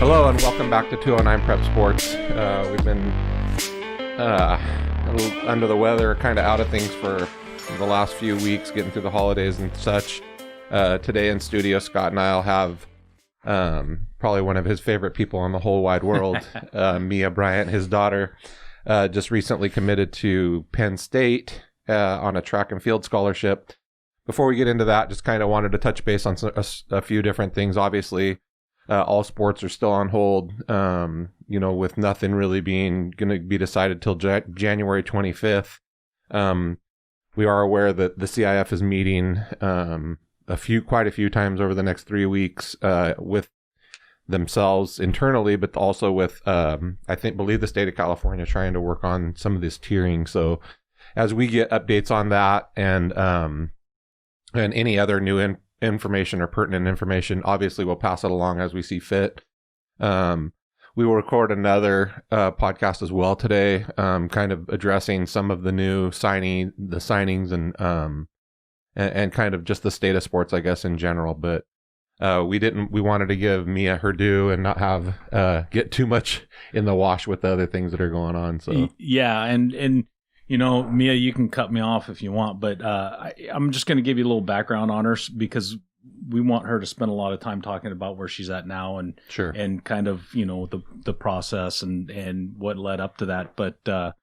Hello and welcome back to 209 Prep Sports. We've been a little under the weather, kind of out of things for the last few weeks, getting through the holidays and such. Today in studio, Scott and I'll have probably one of his favorite people on the whole wide world, Mia Bryant. His daughter just recently committed to Penn State on a track and field scholarship. Before we get into that, just kind of wanted to touch base on a few different things. Obviously, all sports are still on hold, with nothing really going to be decided till January 25th. We are aware that the CIF is meeting quite a few times over the next 3 weeks with themselves internally, but also with, believe the state of California trying to work on some of this tiering. So as we get updates on that and any other new information or pertinent information, obviously we'll pass it along as we see fit. We will record another podcast as well today, kind of addressing some of the new signings and kind of just the state of sports, I guess, in general. But we wanted to give Mia her due and not have get too much in the wash with the other things that are going on. So yeah, and Mia, you can cut me off if you want, but I'm just going to give you a little background on her because we want her to spend a lot of time talking about where she's at now and sure, and kind of the process and what led up to that. But as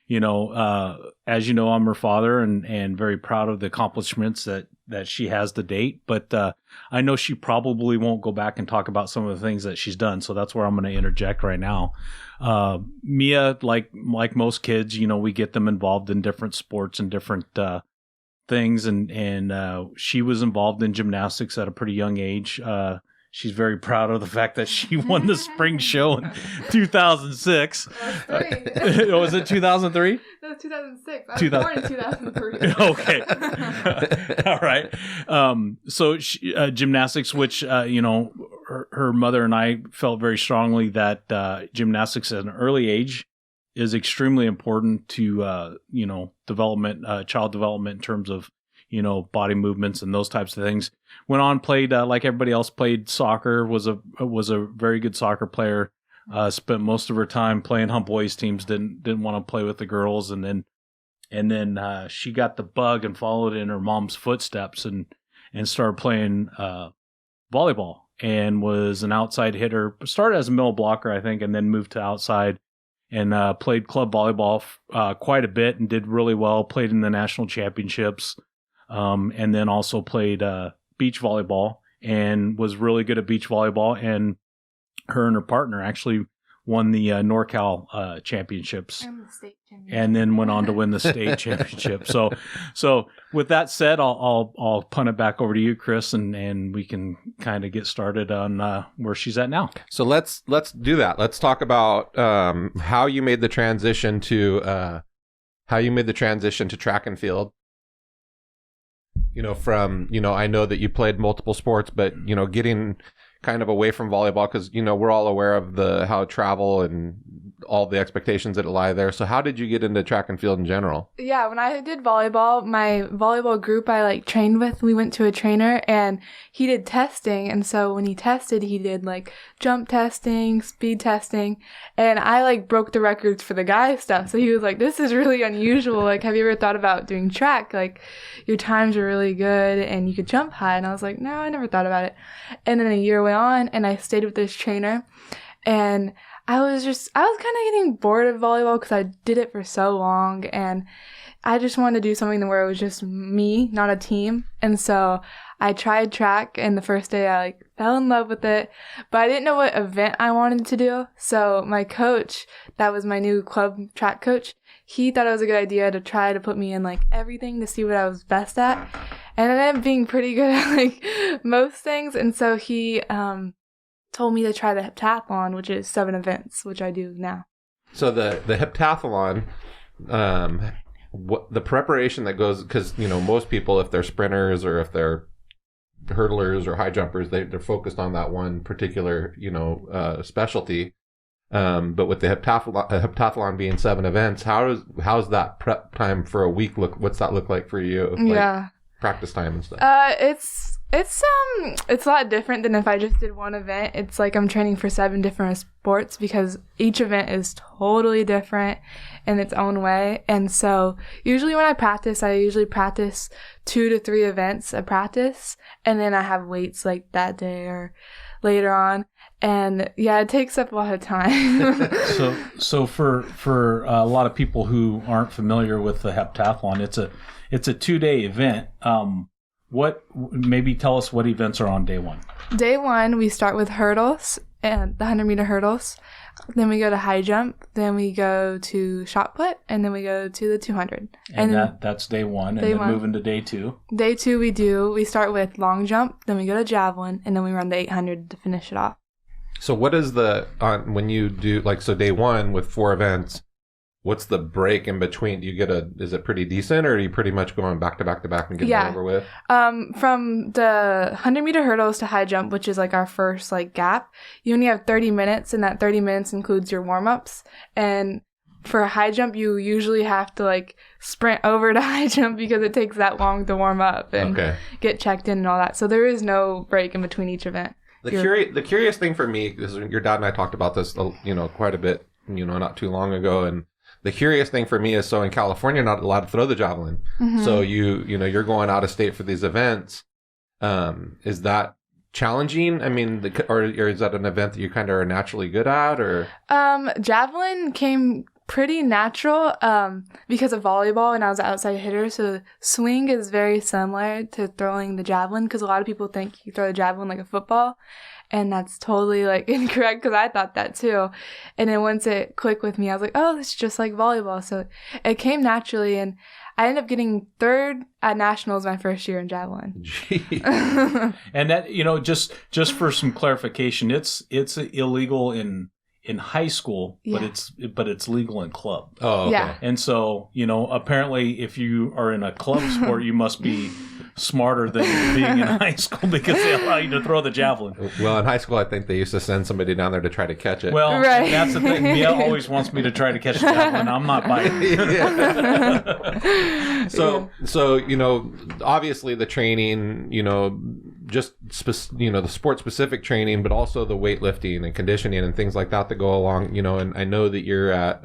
you know, I'm her father and very proud of the accomplishments that she has to date. But I know she probably won't go back and talk about some of the things that she's done. So that's where I'm going to interject right now. Mia, like most kids, we get them involved in different sports and different things. And she was involved in gymnastics at a pretty young age. She's very proud of the fact that she won the spring show in 2006. Was it 2003? No, 2006. I was born in 2003. Okay. All right. So gymnastics, which, her mother and I felt very strongly that gymnastics at an early age is extremely important to, development, child development in terms of, body movements and those types of things. Went on, played like everybody else, played soccer, was a very good soccer player. Spent most of her time playing on boys teams, didn't want to play with the girls, and then she got the bug and followed in her mom's footsteps and started playing volleyball and was an outside hitter. Started as a middle blocker, I think, and then moved to outside and played club volleyball quite a bit and did really well. Played in the national championships. And then also played beach volleyball and was really good at beach volleyball. And her and her partner actually won the NorCal championships. And the state championship. And then went on to win the state championship. So with that said, I'll punt it back over to you, Chris, and we can kind of get started on where she's at now. So let's do that. Let's talk about how you made the transition to track and field. I know that you played multiple sports, but, getting kind of away from volleyball because, we're all aware of how travel and all the expectations that lie there. So how did you get into track and field in general? Yeah, when I did volleyball, my volleyball group I trained with, we went to a trainer and he did testing. And so when he tested, he did jump testing, speed testing, and I broke the records for the guy stuff. So he was like, this is really unusual. Have you ever thought about doing track? Your times are really good and you could jump high. And I was like, no, I never thought about it. And then a year went on and I stayed with this trainer and I was kind of getting bored of volleyball because I did it for so long and I just wanted to do something where it was just me, not a team. And so I tried track and the first day I fell in love with it, but I didn't know what event I wanted to do. So my coach, that was my new club track coach, he thought it was a good idea to try to put me in everything to see what I was best at. And I ended up being pretty good at most things. And so he told me to try the heptathlon, which is 7 events, which I do now. So the heptathlon, what the preparation that goes, because most people, if they're sprinters or if they're hurdlers or high jumpers, they're focused on that one particular specialty. But with the heptathlon being 7 events, how's that prep time for a week look? What's that look like for you? Yeah, practice time and stuff. It's a lot different than if I just did one event. It's like I'm training for 7 different sports because each event is totally different in its own way. And so usually when I usually practice 2 to 3 events a practice, and then I have weights like that day or later on. And yeah, it takes up a lot of time. So for a lot of people who aren't familiar with the heptathlon, it's a 2-day event. Maybe tell us what events are on day 1. Day 1, we start with hurdles and the 100-meter hurdles. Then we go to high jump. Then we go to shot put, and then we go to the 200. And that's day 1. And then moving to day 2. Day 2, we start with long jump. Then we go to javelin, and then we run the 800 to finish it off. So what is when you do day 1 with 4 events? What's the break in between? Do you is it pretty decent, or are you pretty much going back to back to back and getting it over with? From the 100-meter hurdles to high jump, which is like our first gap, you only have 30 minutes, and that 30 minutes includes your warm-ups. And for a high jump, you usually have to sprint over to high jump because it takes that long to warm up and get checked in and all that. So there is no break in between each event. The curious thing for me, because your dad and I talked about this, quite a bit, not too long ago, and the curious thing for me is, so in California, you're not allowed to throw the javelin. Mm-hmm. So you're going out of state for these events. Is that challenging? I mean, or is that an event that you kind of are naturally good at, or? Javelin came pretty natural because of volleyball, and I was an outside hitter. So swing is very similar to throwing the javelin, because a lot of people think you throw the javelin like a football. And that's totally incorrect, because I thought that too. And then once it clicked with me, I was like, oh, it's just like volleyball. So it came naturally, and I ended up getting 3rd at nationals my first year in javelin. And that, just for some clarification, it's illegal in high school, but it's legal in club. Oh, okay. Yeah. And so, apparently if you are in a club sport, you must be smarter than being in high school, because they allow you to throw the javelin. Well, in high school, I think they used to send somebody down there to try to catch it. Well, That's the thing. Mia always wants me to try to catch the javelin. I'm not biting. So, obviously the training, just, the sport-specific training, but also the weightlifting and conditioning and things like that go along, and I know that you're at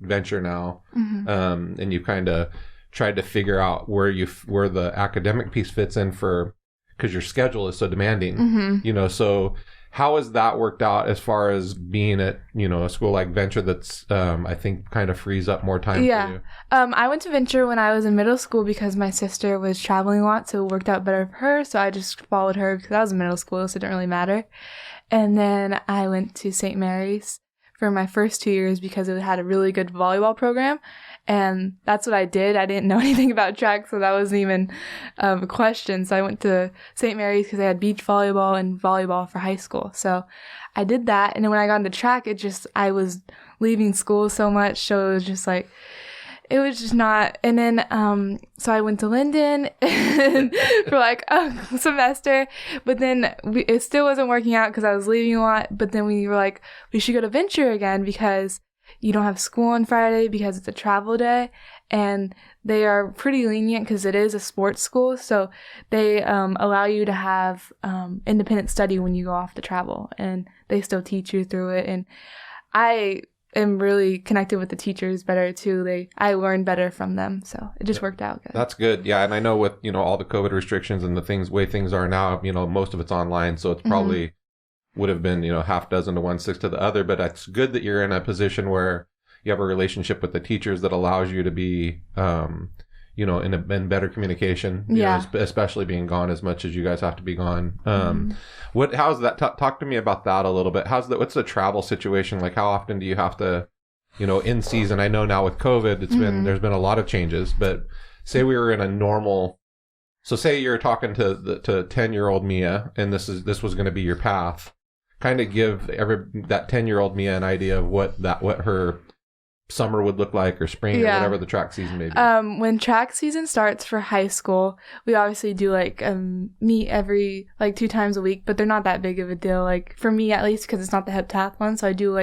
Venture now, mm-hmm. And you kind of tried to figure out where the academic piece fits in because your schedule is so demanding, mm-hmm. So how has that worked out as far as being at, a school like Venture that's, I think kind of frees up more time for you? I went to Venture when I was in middle school because my sister was traveling a lot, so it worked out better for her. So I just followed her because I was in middle school, so it didn't really matter. And then I went to St. Mary's for my first 2 years because it had a really good volleyball program. And that's what I did. I didn't know anything about track, so that wasn't even a question. So I went to St. Mary's because they had beach volleyball and volleyball for high school. So I did that. And then when I got into track, I was leaving school so much. So it was just not. And then, so I went to Linden for a semester, but then it still wasn't working out because I was leaving a lot. But then we were like, we should go to Venture again because you don't have school on Friday because it's a travel day, and they are pretty lenient because it is a sports school. So they allow you to have independent study when you go off to travel, and they still teach you through it. And I am really connected with the teachers better too. I learned better from them, so it just worked out good. That's good. Yeah, and I know with all the COVID restrictions and the way things are now, most of it's online, so it's probably mm-hmm. would have been half dozen to 1/6 to the other. But it's good that you're in a position where you have a relationship with the teachers that allows you to be in better communication, especially being gone as much as you guys have to be gone. How's that? Talk to me about that a little bit. What's the travel situation like? How often do you have to, in season? I know now with COVID, there's been a lot of changes, but say we were in a normal, so say you're talking to 10-year-old Mia, and this was going to be your path. Kind of give that 10-year-old Mia an idea of what her summer would look like, or spring, or whatever the track season may be. When track season starts for high school, we obviously do meet every 2 times a week, but they're not that big of a deal, for me at least, because it's not the heptathlon. So I do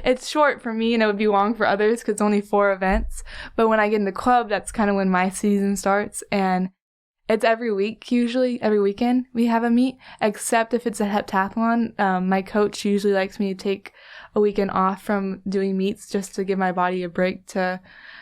it's short for me, and it would be long for others because it's only 4 events. But when I get in the club, that's kind of when my season starts, and it's every week, usually every weekend we have a meet, except if it's a heptathlon. My coach usually likes me to take a weekend off from doing meets just to give my body a break to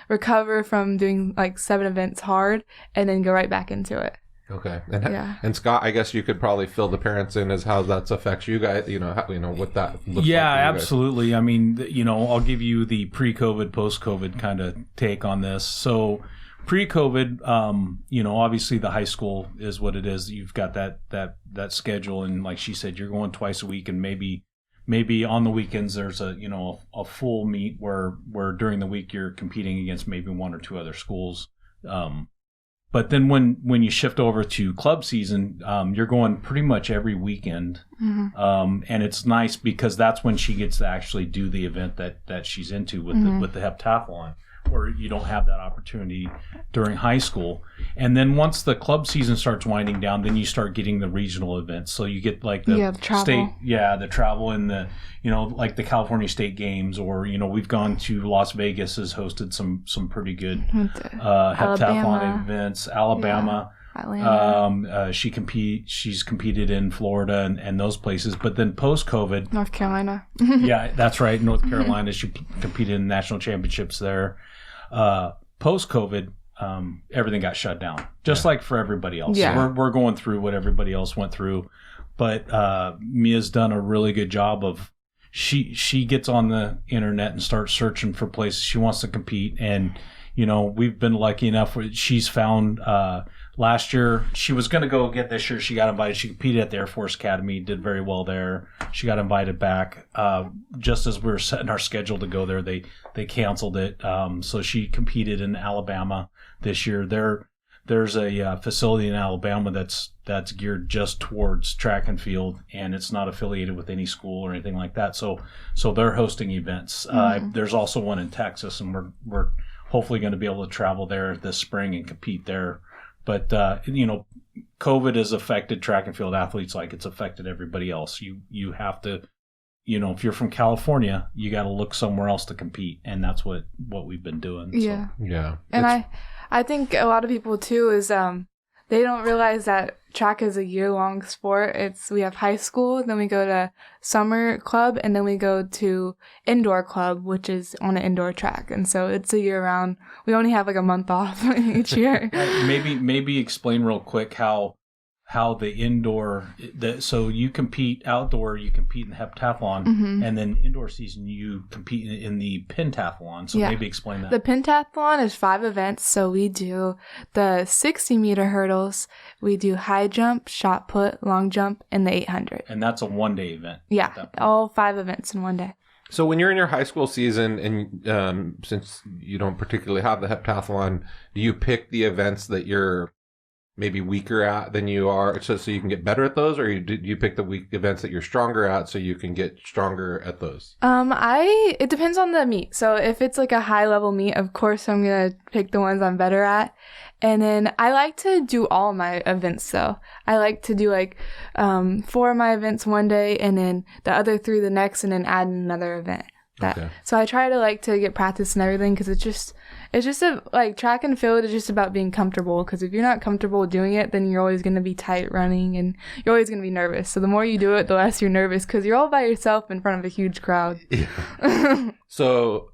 recover from doing like 7 events hard and then go right back into it. Okay. And Scott, I guess you could probably fill the parents in as how that affects you guys, what that looks like. Yeah, absolutely. I mean, I'll give you the pre-COVID, post-COVID kind of take on this. So pre-COVID, obviously the high school is what it is. You've got that schedule. And like she said, you're going twice a week, and maybe on the weekends there's a full meet where during the week you're competing against maybe 1 or 2 other schools. But then when you shift over to club season, you're going pretty much every weekend. Mm-hmm. And it's nice because that's when she gets to actually do the event that she's into with the heptathlon, where you don't have that opportunity during high school. And then once the club season starts winding down, then you start getting the regional events. So you get like the travel. the travel and the, like the California State Games, or, we've gone to Las Vegas, has hosted some pretty good heptathlon events. Alabama. Atlanta. She's competed in Florida and those places. But then post-COVID, North Carolina. Yeah, that's right. North Carolina. She competed in national championships there. Post-COVID, everything got shut down, just like for everybody else. Yeah. So we're going through what everybody else went through. But Mia's done a really good job of, she gets on the internet and starts searching for places she wants to compete. And, we've been lucky enough where she's found, last year she was going to go again. This year she got invited. She competed at the Air Force Academy, did very well there. She got invited back. Just as we were setting our schedule to go there, they canceled it. So she competed in Alabama this year. There's a facility in Alabama that's geared just towards track and field, and it's not affiliated with any school or anything like that. So they're hosting events. There's also one in Texas, and we're hopefully going to be able to travel there this spring and compete there. But COVID has affected track and field athletes like it's affected everybody else. You have to, if you're from California, you got to look somewhere else to compete, and that's what we've been doing. Yeah, so. Yeah. And I think a lot of people too is they don't realize that track is a year-long sport. We have high school, then we go to summer club, and then we go to indoor club, which is on an indoor track. And so it's a year-round. We only have like a month off each year. Maybe explain real quick how the indoor, so you compete outdoor, you compete in the heptathlon, and then indoor season you compete in the pentathlon. So maybe explain that. The pentathlon is 5 events. So we do the 60-meter hurdles, we do high jump, shot put, long jump, and the 800. And that's a one-day event. Yeah, all 5 events in one day. So when you're in your high school season, and since you don't particularly have the heptathlon, do you pick the events that you're maybe weaker at than you are, so you can get better at those, or do you pick the weak events that you're stronger at so you can get stronger at those? It depends on the meet. So if it's like a high level meet, of course I'm gonna pick the ones I'm better at. And then I like to do all my events though. I like to do like 4 of my events one day and then the other 3 the next, and then add another event. So I try to get practice and everything, because it's just track and field is just about being comfortable, because if you're not comfortable doing it, then you're always going to be tight running and you're always going to be nervous. So the more you do it, the less you're nervous, because you're all by yourself in front of a huge crowd. Yeah. So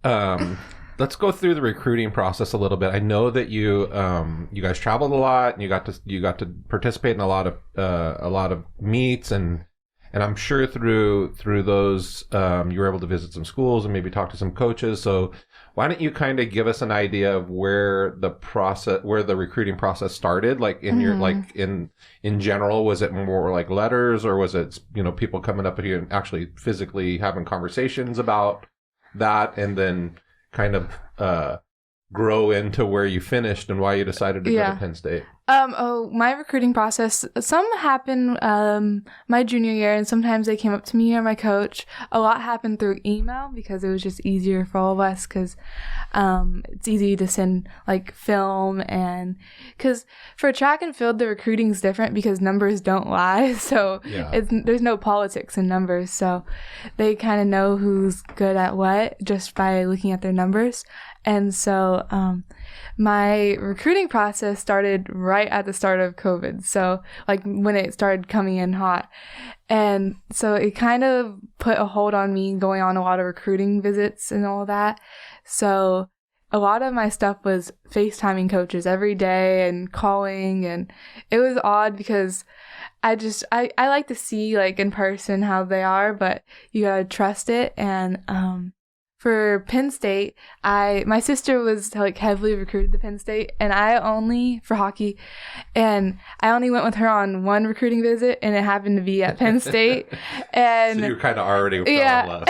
let's go through the recruiting process a little bit. I know that you guys traveled a lot, and you got to participate in a lot of meets, and I'm sure through those you were able to visit some schools and maybe talk to some coaches. So why don't you kind of give us an idea of where the recruiting process started? Like in your in general, was it more like letters, or was it people coming up at you and actually physically having conversations about that, and then kind of grow into where you finished and why you decided to go to Penn State? My recruiting process, some happened my junior year, and sometimes they came up to me or my coach. A lot happened through email, because it was just easier for all of us, because it's easy to send like film, and because for track and field the recruiting's different because numbers don't lie. So there's no politics in numbers, so they kind of know who's good at what just by looking at their numbers. And so my recruiting process started right at the start of COVID. So like when it started coming in hot. And so it kind of put a hold on me going on a lot of recruiting visits and all that. So a lot of my stuff was FaceTiming coaches every day and calling, and it was odd because I like to see like in person how they are, but you gotta trust it. And for Penn State, my sister was like heavily recruited to Penn State, and for hockey, and I only went with her on one recruiting visit, and it happened to be at Penn State. And so you kind of already fell in love.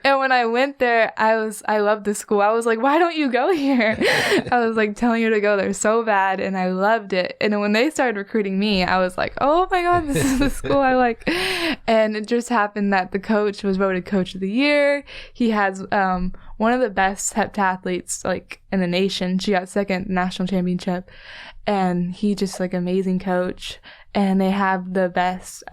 And when I went there, I loved the school. I was like, why don't you go here? I was like telling her to go there so bad, and I loved it. And when they started recruiting me, I was like, oh my God, this is the school I like. And it just happened that the coach was voted Coach of the Year. He has one of the best heptathletes like in the nation. She got second national championship, and he just like amazing coach. And they have the best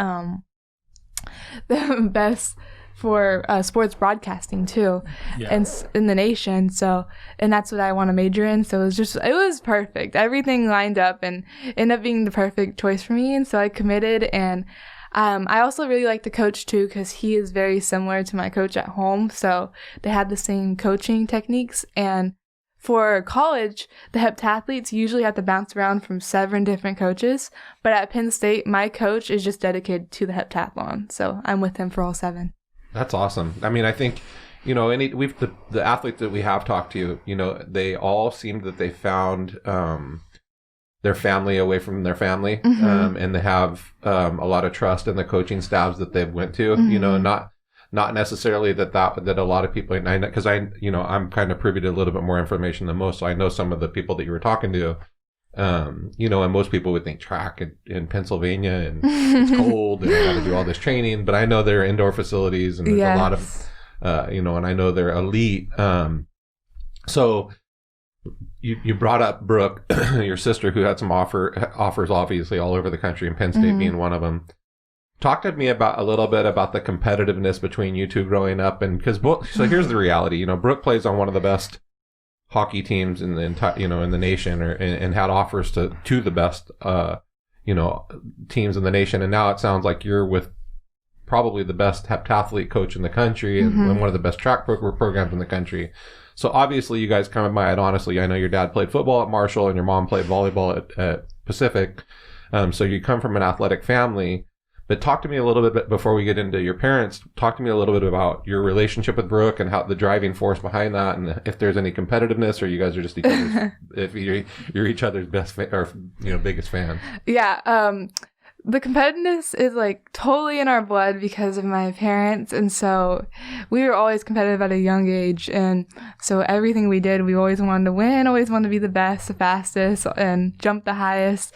for sports broadcasting too, and in the nation. So, and that's what I want to major in. So it was perfect. Everything lined up and ended up being the perfect choice for me. And so I committed. And I also really like the coach too, because he is very similar to my coach at home. So they had the same coaching techniques. And for college, the heptathletes usually have to bounce around from 7 different coaches. But at Penn State, my coach is just dedicated to the heptathlon. So I'm with him for all 7. That's awesome. I mean, I think, the athletes that we have talked to, they all seem that they found their family away from their family, and they have a lot of trust in the coaching staffs that they've went to. Not necessarily that a lot of people, because I'm kind of privy to a little bit more information than most, so I know some of the people that you were talking to. And most people would think track in Pennsylvania and it's cold and I got to do all this training, but I know there are indoor facilities and there's a lot of, and I know they're elite. So you brought up Brooke, your sister, who had some offers obviously all over the country, and Penn State being one of them. Talk to me a little bit about the competitiveness between you two growing up, and so here's the reality. Brooke plays on one of the best hockey teams in the entire, in the nation, and had offers to the best, teams in the nation. And now it sounds like you're with probably the best heptathlete coach in the country and one of the best track programs in the country. So obviously you guys come by it honestly. I know your dad played football at Marshall and your mom played volleyball at Pacific. So you come from an athletic family. But talk to me a little bit before we get into your parents. Talk to me a little bit about your relationship with Brooke and how the driving force behind that, and if there's any competitiveness, or you guys are just each other's, if you're each other's best biggest fan. Yeah, the competitiveness is like totally in our blood because of my parents, and so we were always competitive at a young age, and so everything we did, we always wanted to win, always wanted to be the best, the fastest, and jump the highest.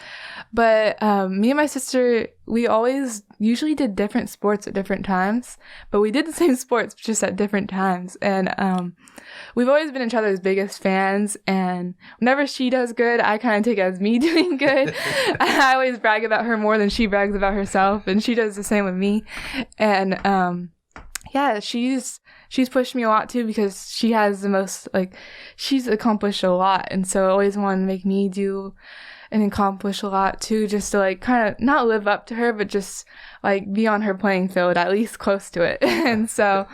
But me and my sister, we always usually did different sports at different times, but we did the same sports just at different times. And we've always been each other's biggest fans, and whenever she does good, I kind of take it as me doing good. I always brag about her more than she brags about herself, and she does the same with me. And she's pushed me a lot too, because she has the most, she's accomplished a lot, and so always wanted to make me do and accomplish a lot too, just to kind of not live up to her, but just be on her playing field, at least close to it. And so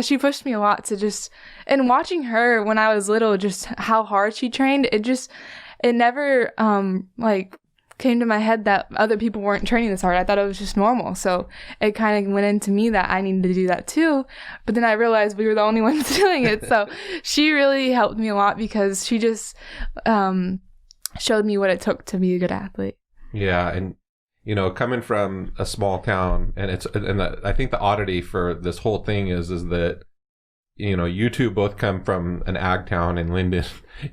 she pushed me a lot to just, and watching her when I was little, just how hard she trained, it never came to my head that other people weren't training this hard. I thought it was just normal. So it kind of went into me that I needed to do that too. But then I realized we were the only ones doing it. So she really helped me a lot, because she just showed me what it took to be a good athlete. Yeah, and coming from a small town, and I think the oddity for this whole thing is that you two both come from an ag town in Linden,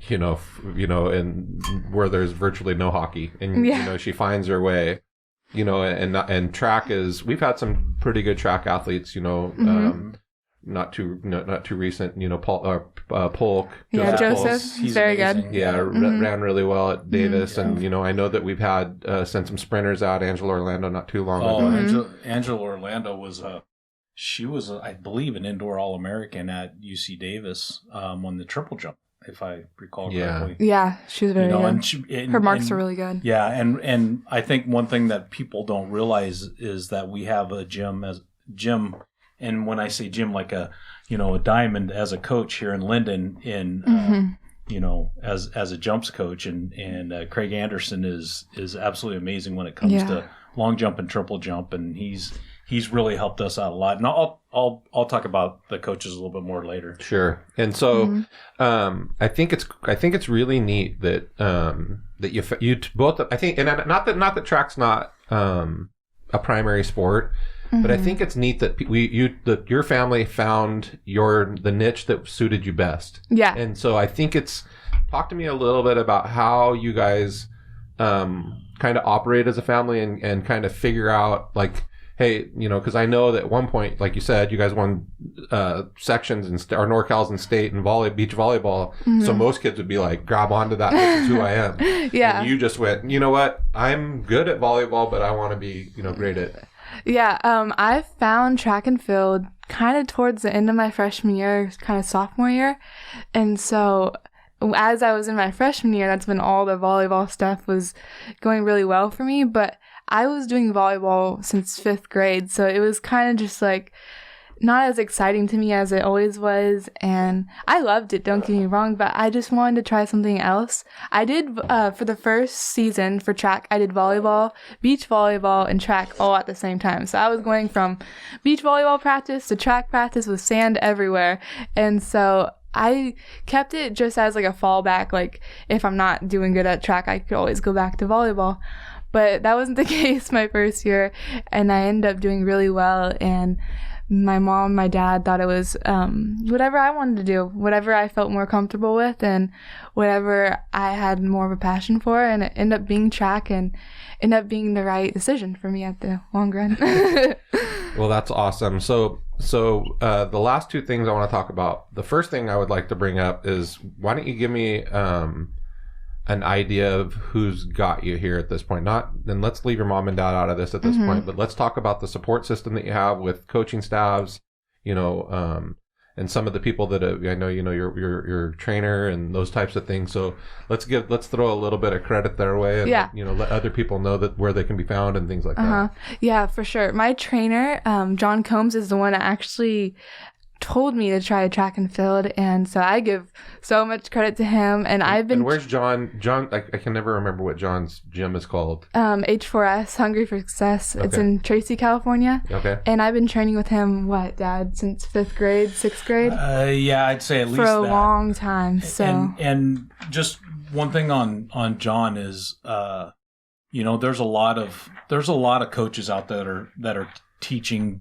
and where there's virtually no hockey, and she finds her way, and track is, we've had some pretty good track athletes, not too recent, Polk. Joseph, he's very good. Yeah, ran really well at Davis, and I know that we've had sent some sprinters out. Angela Orlando not too long ago. Angela Orlando was She was, I believe, an indoor All-American at UC Davis on the triple jump, if I recall correctly. Yeah, she was very good. And her marks are really good. Yeah, and I think one thing that people don't realize is that we have a gym, and when I say gym, like a diamond as a coach here in Linden as a jumps coach, and Craig Anderson is absolutely amazing when it comes to long jump and triple jump, and he's really helped us out a lot. And I'll talk about the coaches a little bit more later. Sure. And so I think it's really neat that that you both, I think, and not that track's not a primary sport, but I think it's neat that that your family found the niche that suited you best. Yeah. And so I think talk to me a little bit about how you guys kind of operate as a family and kind of figure out, like, hey, because I know that at one point, like you said, you guys won sections or NorCals and state and beach volleyball. So most kids would be like, grab onto that. This is who I am. Yeah. And you just went, you know what? I'm good at volleyball, but I want to be, great at. Yeah. I found track and field kind of towards the end of my freshman year, kind of sophomore year. And so as I was in my freshman year, that's when all the volleyball stuff was going really well for me. But I was doing volleyball since 5th grade, so it was kind of just like not as exciting to me as it always was, and I loved it, don't get me wrong, but I just wanted to try something else. I did, for the first season for track, I did volleyball, beach volleyball, and track all at the same time. So I was going from beach volleyball practice to track practice with sand everywhere, and so I kept it just as like a fallback, like if I'm not doing good at track, I could always go back to volleyball. But that wasn't the case my first year, and I ended up doing really well, and my mom and my dad thought it was whatever I wanted to do, whatever I felt more comfortable with, and whatever I had more of a passion for, and it ended up being track and ended up being the right decision for me at the long run. Well, that's awesome. So the last two things I want to talk about, the first thing I would like to bring up is, why don't you give me an idea of who's got you here at this point? And let's leave your mom and dad out of this at this point, but let's talk about the support system that you have with coaching staffs, and some of the people that I know, your trainer and those types of things. So let's throw a little bit of credit their way, and let other people know that where they can be found and things like that. Yeah, for sure. My trainer, John Combs, is the one that actually told me to try track and field, and so I give so much credit to him. And I've been. And where's John? I can never remember what John's gym is called. H4S, Hungry for Success. Okay. It's in Tracy, California. Okay. And I've been training with him, Dad, since 5th grade, 6th grade. Yeah, I'd say at least for a long time. So and just one thing on John is, there's a lot of coaches out there that are teaching,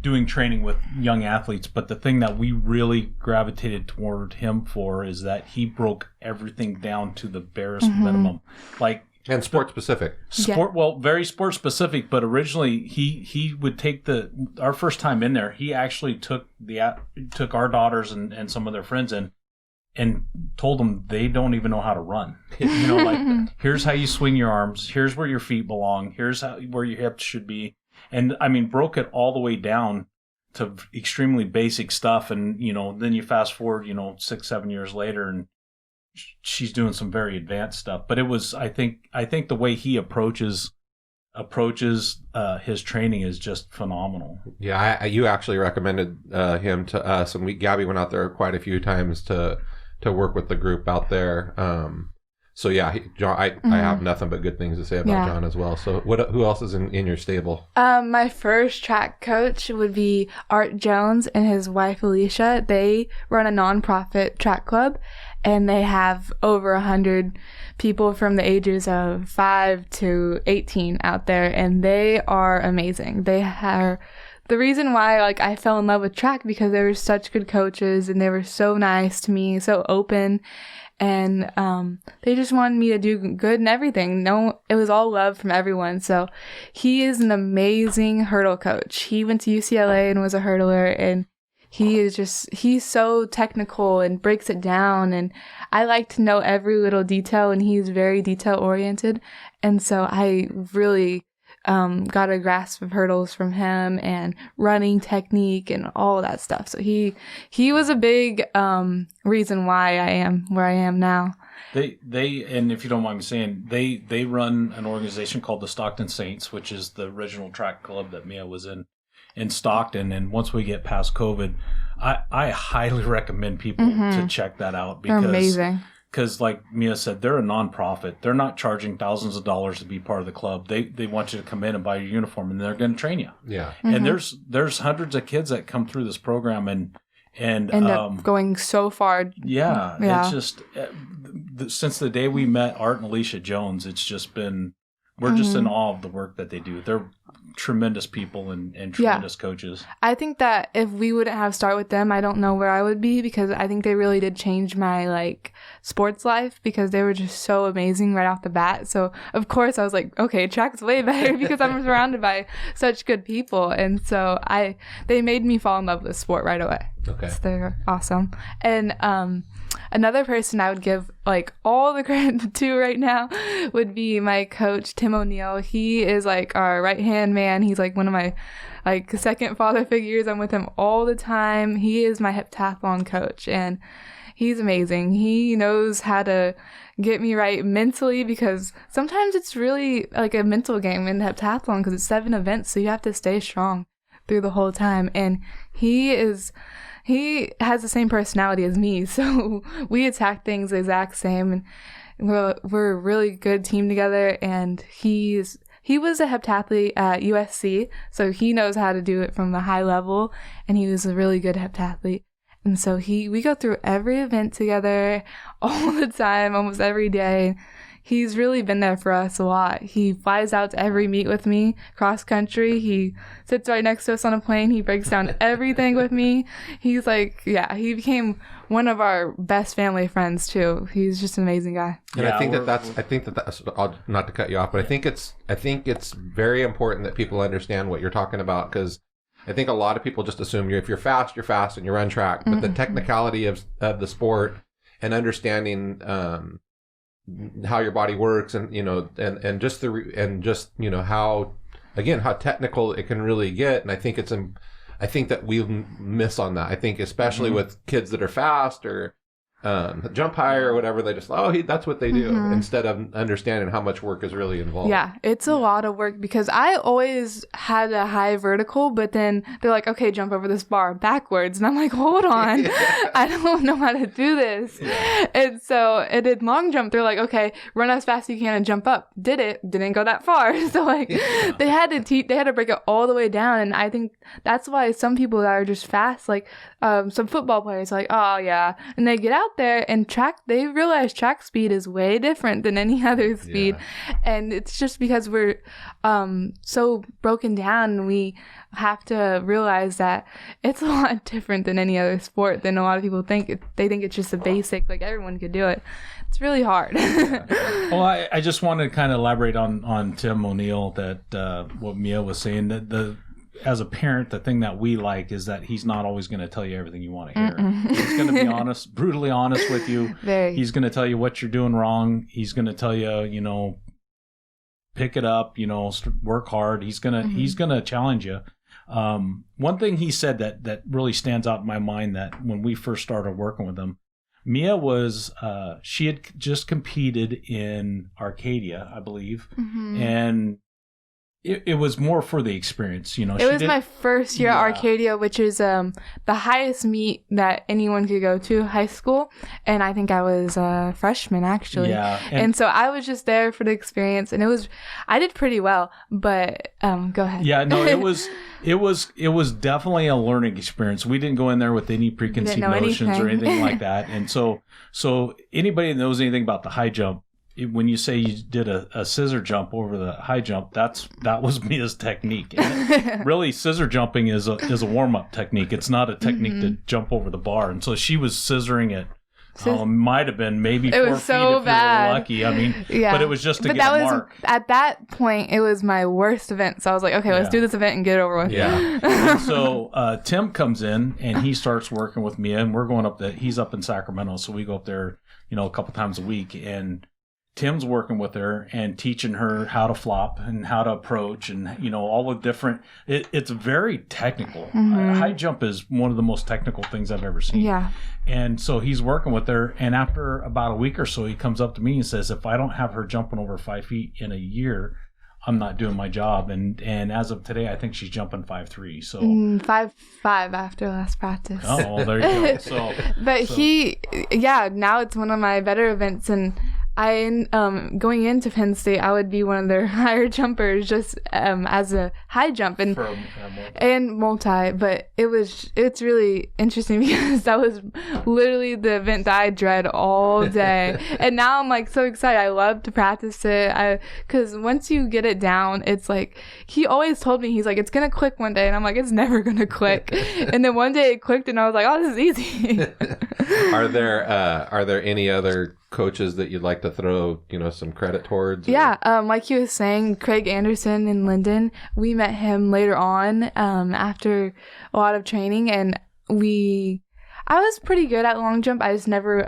doing training with young athletes. But the thing that we really gravitated toward him for is that he broke everything down to the barest minimum. And sport specific. Well, very sport specific. But originally, he would take our first time in there. He actually took our daughters and some of their friends in, and told them they don't even know how to run. Here's how you swing your arms. Here's where your feet belong. Here's where your hips should be. And I mean, broke it all the way down to extremely basic stuff. And, then you fast forward, 6-7 years later, and she's doing some very advanced stuff. But it was, I think the way he approaches his training is just phenomenal. Yeah. You actually recommended him to us, and Gabby went out there quite a few times to work with the group out there. So yeah, John, I have nothing but good things to say about John as well. So who else is in your stable? My first track coach would be Art Jones and his wife Alicia. They run a nonprofit track club, and they have over 100 people from the ages of 5 to 18 out there, and they are amazing. They are the reason why I fell in love with track, because they were such good coaches, and they were so nice to me, so open. And they just wanted me to do good and everything. It was all love from everyone. So he is an amazing hurdle coach. He went to UCLA and was a hurdler, and he's so technical and breaks it down. And I like to know every little detail, and he's very detail oriented. And so I really got a grasp of hurdles from him and running technique and all that stuff. So he was a big reason why I am where I am now. They and if you don't mind me saying, they run an organization called the Stockton Saints, which is the original track club that Mia was in Stockton. And once we get past COVID, I highly recommend people to check that out because they're amazing. Because like Mia said, they're a nonprofit. They're not charging thousands of dollars to be part of the club. They want you to come in and buy your uniform, and they're going to train you. Yeah. And there's hundreds of kids that come through this program and end up going so far. Yeah. It's just since the day we met Art and Alicia Jones, it's just been we're just in awe of the work that they do. They're tremendous people and tremendous coaches. I think that if we wouldn't have started with them, I don't know where I would be, because I think they really did change my like sports life, because they were just so amazing right off the bat. So of course I was like, okay, track's way better because I'm surrounded by such good people. And so they made me fall in love with sport right away. Okay. So they're awesome. And another person I would give like all the credit to right now would be my coach, Tim O'Neill. He is like our right hand man. He's like one of my like second father figures. I'm with him all the time. He is my heptathlon coach, and he's amazing. He knows how to get me right mentally, because sometimes it's really like a mental game in heptathlon because it's 7 events, so you have to stay strong through the whole time. And he has the same personality as me, so we attack things the exact same, and we're a really good team together. And he was a heptathlete at USC, so he knows how to do it from the high level, and he was a really good heptathlete. And so we go through every event together all the time, almost every day. He's really been there for us a lot. He flies out to every meet with me, cross country. He sits right next to us on a plane. He breaks down everything with me. He's like, he became one of our best family friends too. He's just an amazing guy. And I think that's not to cut you off, but I think it's very important that people understand what you're talking about, because I think a lot of people just assume if you're fast, and you run track, but the technicality of the sport and understanding how your body works, and and just how technical it can really get. And I think that we miss on that. I think especially with kids that are fast or jump higher or whatever, they just that's what they do, instead of understanding how much work is really involved. Yeah, it's a lot of work, because I always had a high vertical, but then they're like, okay, jump over this bar backwards, and I'm like, hold on, I don't know how to do this. And so I did long jump. They're like, okay, run as fast as you can and jump up. Didn't go that far. So like they had to break it all the way down. And I think that's why some people that are just fast, like some football players, are like, oh yeah, and they get out there and they realize track speed is way different than any other speed. And it's just because we're so broken down, and we have to realize that it's a lot different than any other sport than a lot of people think. They think it's just a basic, like everyone could do it. It's really hard. Well, I just want to kind of elaborate on Tim O'Neill, that what Mia was saying, that as a parent, the thing that we like is that he's not always going to tell you everything you want to hear. He's going to be honest, brutally honest with you. He's going to tell you what you're doing wrong. He's going to tell you, pick it up, work hard. He's going to challenge you. One thing he said that really stands out in my mind, that when we first started working with him, Mia was, she had just competed in Arcadia, I believe. And it was more for the experience, It was my first year at Arcadia, which is the highest meet that anyone could go to, high school. And I think I was a freshman, actually. Yeah. And so I was just there for the experience, and I did pretty well. But go ahead. Yeah, no, it was definitely a learning experience. We didn't go in there with any preconceived notions or anything like that. And so anybody that knows anything about the high jump, when you say you did a scissor jump over the high jump, that was Mia's technique. And really, scissor jumping is a warm up technique. It's not a technique to jump over the bar. And so she was scissoring it. Might have been maybe 4 feet if you were lucky. I mean, but it was just to get a mark. At that point, it was my worst event. So I was like, okay, let's do this event and get it over with. Yeah. And so Tim comes in and he starts working with Mia, and we're going up he's up in Sacramento, so we go up there, a couple times a week. And Tim's working with her and teaching her how to flop and how to approach and, all the different, it's very technical. High jump is one of the most technical things I've ever seen. Yeah. And so he's working with her. And after about a week or so, he comes up to me and says, if I don't have her jumping over 5 feet in a year, I'm not doing my job. And as of today, I think she's jumping 5'3". So 5'5" after last practice. Oh, well, there you go. Now it's one of my better events, and going into Penn State, I would be one of their higher jumpers just as a high jump and multi. But it's really interesting because that was literally the event that I dread all day. And now I'm like so excited. I love to practice it. Because once you get it down, it's like, he always told me, he's like, it's going to click one day. And I'm like, it's never going to click. And then one day it clicked and I was like, oh, this is easy. Are there any other coaches that you'd like to throw, some credit towards? Yeah, like he was saying, Craig Anderson in Linden, we met him later on after a lot of training, and I was pretty good at long jump. I just never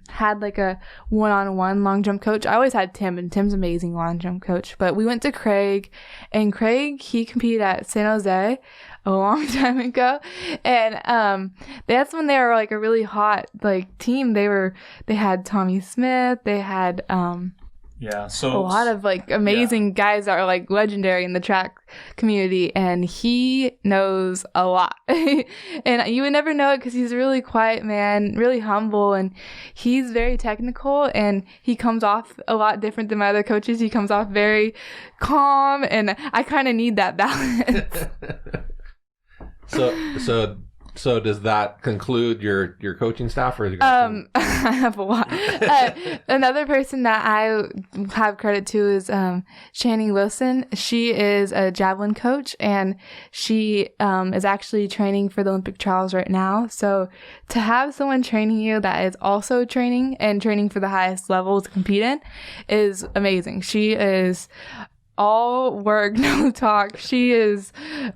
had like a one-on-one long jump coach. I always had Tim, and Tim's amazing long jump coach. But we went to Craig, and Craig, he competed at San Jose a long time ago, and that's when they were like a really hot like team. They had Tommy Smith, they had so a lot of like amazing guys that are like legendary in the track community, and he knows a lot. And you would never know it because he's a really quiet man, really humble, and he's very technical, and he comes off a lot different than my other coaches. He comes off very calm, and I kind of need that balance. So does that conclude your coaching staff, or I have a lot. Another person that I have credit to is Channing Wilson. She is a javelin coach, and she is actually training for the Olympic trials right now. So to have someone training you that is also training for the highest level to compete in is amazing. She is all work, no talk. She is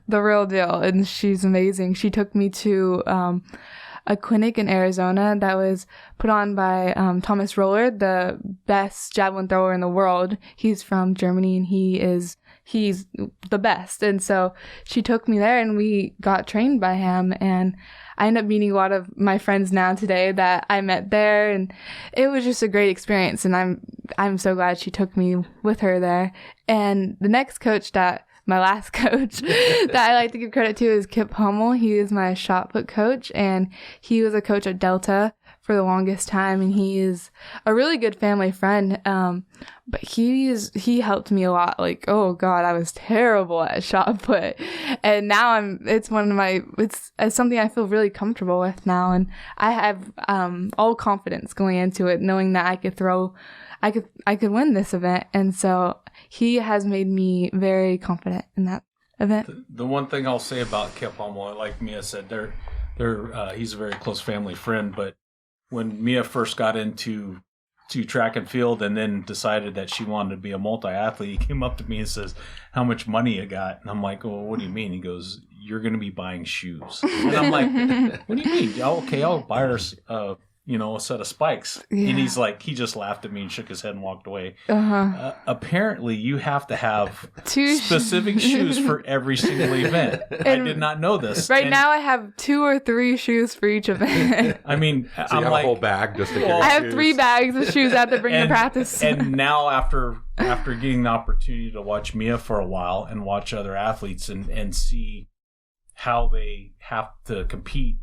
the real deal, and she's amazing. She took me to a clinic in Arizona that was put on by Thomas Roller, the best javelin thrower in the world. He's from Germany, and he's the best. And so she took me there, and we got trained by him, and I end up meeting a lot of my friends now today that I met there, and it was just a great experience, and I'm so glad she took me with her there. And the next coach my last coach that I like to give credit to is Kip Hummel. He is my shot put coach, and he was a coach at Delta for the longest time, and he is a really good family friend. But he helped me a lot. Like, oh God, I was terrible at shot put, and now it's something I feel really comfortable with now, and I have all confidence going into it, knowing that I could win this event, and so he has made me very confident in that event. The one thing I'll say about Kip Hummel, like Mia said, he's a very close family friend, but when Mia first got into track and field and then decided that she wanted to be a multi-athlete, he came up to me and says, how much money you got? And I'm like, well, what do you mean? He goes, you're going to be buying shoes. And I'm like, what do you mean? Okay, I'll buy her a set of spikes. Yeah. And he's like, he just laughed at me and shook his head and walked away. Apparently, you have to have specific shoes for every single event. I did not know this. Right now, I have 2 or 3 shoes for each event. I mean, so I'm like, a whole bag just to carry I have 3 bags of shoes I have to bring to practice. And now, after getting the opportunity to watch Mia for a while and watch other athletes and see how they have to compete,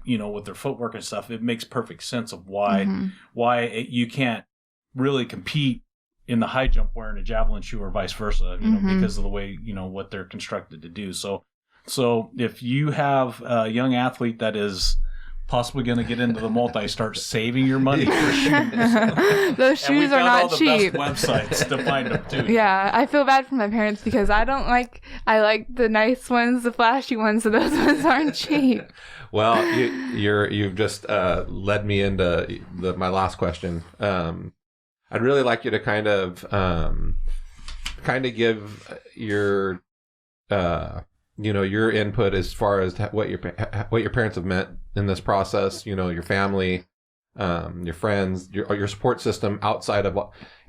with their footwork and stuff, it makes perfect sense of why you can't really compete in the high jump wearing a javelin shoe or vice versa, because of the way, what they're constructed to do. So if you have a young athlete that is possibly going to get into the multi, start saving your money for shoes. Those shoes are not cheap. Best websites to find them too. Yeah, I feel bad for my parents because I like the nice ones, the flashy ones, so those ones aren't cheap. Well, you've just led me into my last question. I'd really like you to kind of give your your input as far as what your parents have meant in this process, your family, your friends, your support system outside of,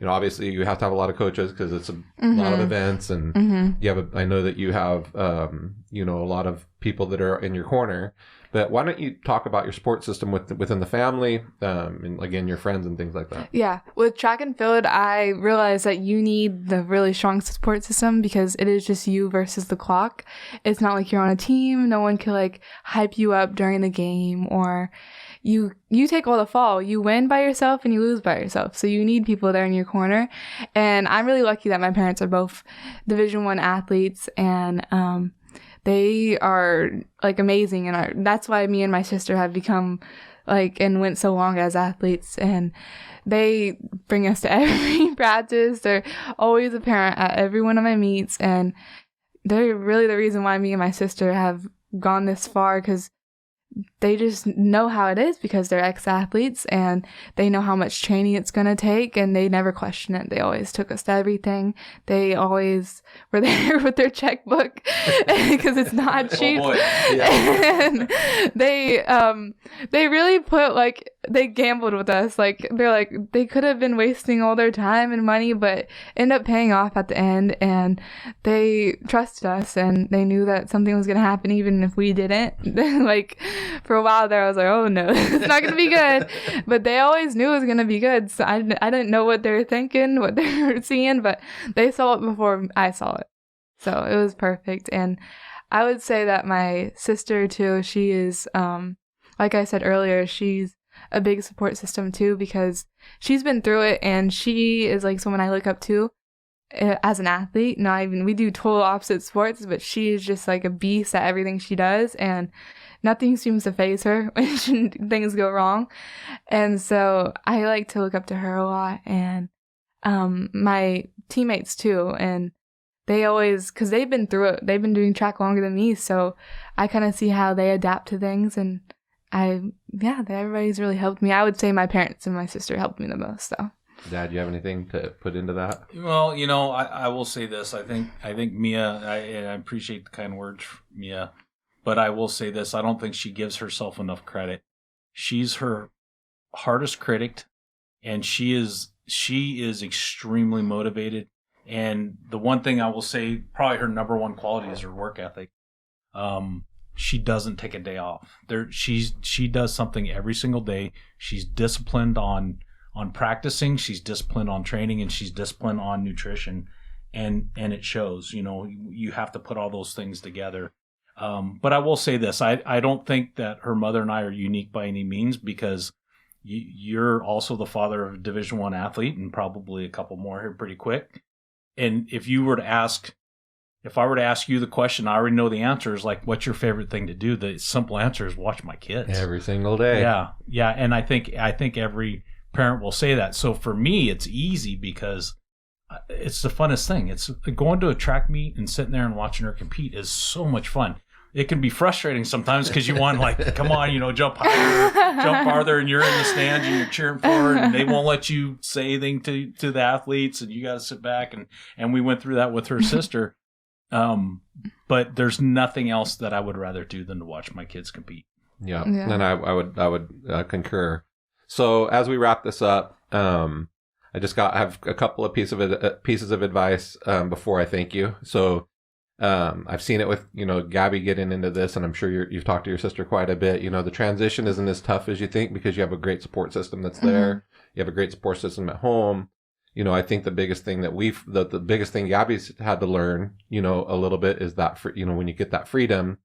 obviously you have to have a lot of coaches because it's a lot of events, and I know that you have, a lot of people that are in your corner. But why don't you talk about your support system within the family, and again, your friends and things like that? Yeah. With track and field, I realized that you need the really strong support system because it is just you versus the clock. It's not like you're on a team. No one can like hype you up during the game, or you take all the fall. You win by yourself and you lose by yourself. So you need people there in your corner. And I'm really lucky that my parents are both Division I athletes, and they are like amazing, and that's why me and my sister have become like and went so long as athletes. And they bring us to every practice. They're always a parent at every one of my meets, and they're really the reason why me and my sister have gone this far, because they just know how it is because they're ex-athletes and they know how much training it's going to take, and they never question it. They always took us to everything. They always were there with their checkbook because it's not cheap. Oh boy. Yeah. And they really they gambled with us. Like, they're like, they could have been wasting all their time and money, but end up paying off at the end. And they trusted us, and they knew that something was going to happen even if we didn't. Like, for a while there, I was like, oh no, it's not going to be good. But they always knew it was going to be good. So I didn't know what they were thinking, what they were seeing, but they saw it before I saw it. So it was perfect. And I would say that my sister too, she is, like I said earlier, she's a big support system too, because she's been through it, and she is like someone I look up to as an athlete. Not even, we do total opposite sports, but she is just like a beast at everything she does, and nothing seems to faze her when things go wrong. And so I like to look up to her a lot, and my teammates too. And they always, because they've been through it, they've been doing track longer than me, so I kind of see how they adapt to things. And everybody's really helped me. I would say my parents and my sister helped me the most. So, Dad, you have anything to put into that? Well, I will say this. I think Mia, I appreciate the kind words, Mia, but I will say this. I don't think she gives herself enough credit. She's her hardest critic, and she is extremely motivated. And the one thing I will say, probably her number one quality is her work ethic. She doesn't take a day off. She does something every single day. She's disciplined on practicing, she's disciplined on training, and she's disciplined on nutrition, and it shows. You have to put all those things together. But I will say this: I don't think that her mother and I are unique by any means, because you're also the father of a Division I athlete, and probably a couple more here pretty quick. And if I were to ask you the question, I already know the answer is like, what's your favorite thing to do? The simple answer is watch my kids every single day. Yeah, and I think every parent will say that. So for me, it's easy because it's the funnest thing. It's going to a track meet and sitting there and watching her compete is so much fun. It can be frustrating sometimes because you want, like, come on, jump higher, jump farther, and you're in the stands and you're cheering for her, and they won't let you say anything to the athletes, and you got to sit back. And we went through that with her sister. But there's nothing else that I would rather do than to watch my kids compete. Yeah. And I would concur. So as we wrap this up, I have a couple of pieces of advice before I thank you. So I've seen it with Gabby getting into this, and I'm sure you've talked to your sister quite a bit. The transition isn't as tough as you think because you have a great support system that's there. You have a great support system at home. I think the biggest thing that the biggest thing Gabby's had to learn, a little bit is that when you get that freedom,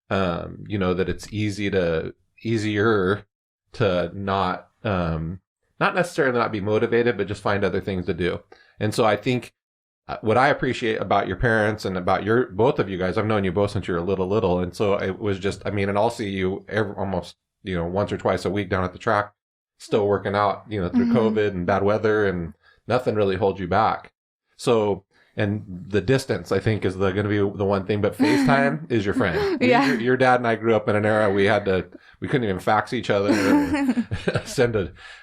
that it's easier to not necessarily not be motivated, but just find other things to do. And so I think what I appreciate about your parents and about both of you guys, I've known you both since you were little. And so it was just, and I'll see you almost, once or twice a week down at the track, still working out, through COVID and bad weather, and nothing really holds you back. So, and the distance, I think, is going to be the one thing. But FaceTime is your friend. Yeah. Your dad and I grew up in an era we couldn't even fax each other.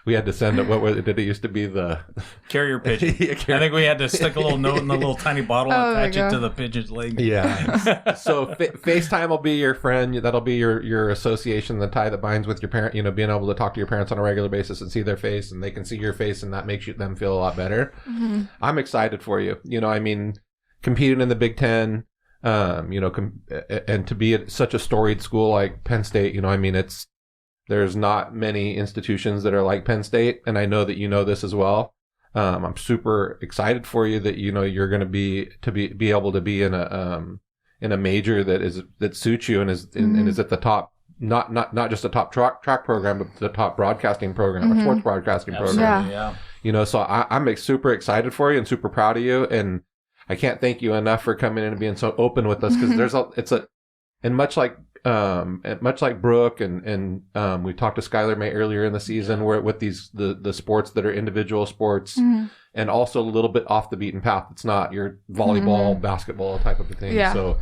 We had to send it. Did it used to be the carrier pigeon? I think we had to stick a little note in the little tiny bottle and attach it to the pigeon's leg. Yeah. So FaceTime will be your friend. That'll be your association, the tie that binds with your parent. You know, being able to talk to your parents on a regular basis and see their face, and they can see your face, and that makes them feel a lot better. Mm-hmm. I'm excited for you. You know, I mean, competing in the Big Ten, you know, and to be at such a storied school like Penn State, you know, I mean, there's not many institutions that are like Penn State, and I know that you know this as well. I'm super excited for you that, you know, you're going to be able to be in a major that suits you and is and is at the top, not just a top track program, but the top broadcasting program, or sports broadcasting program. Yeah. You know, so I'm super excited for you and super proud of you, and I can't thank you enough for coming in and being so open with us, because and much like Brooke and we talked to Skylar May earlier in the season, where with the sports that are individual sports, and also a little bit off the beaten path. It's not your volleyball, basketball type of a thing. Yeah. So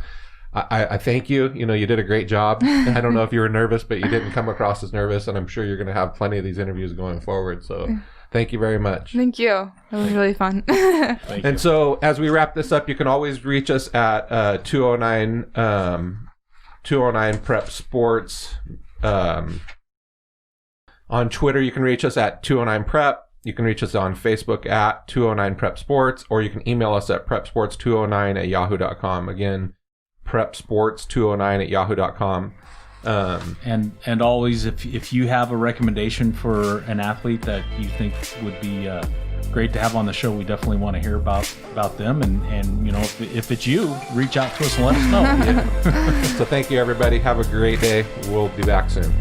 I thank you. You know, you did a great job. I don't know if you were nervous, but you didn't come across as nervous, and I'm sure you're going to have plenty of these interviews going forward. So thank you very much. Thank you. It was really fun. And so as we wrap this up, you can always reach us at 209 Prep Sports. On Twitter, you can reach us at 209 Prep. You can reach us on Facebook at 209 Prep Sports, or you can email us at prepsports209@yahoo.com. Again, prepsports209@yahoo.com. And always, if you have a recommendation for an athlete that you think would be great to have on the show, we definitely want to hear about them. And you know, if it's you, reach out to us and let us know. So thank you, everybody. Have a great day. We'll be back soon.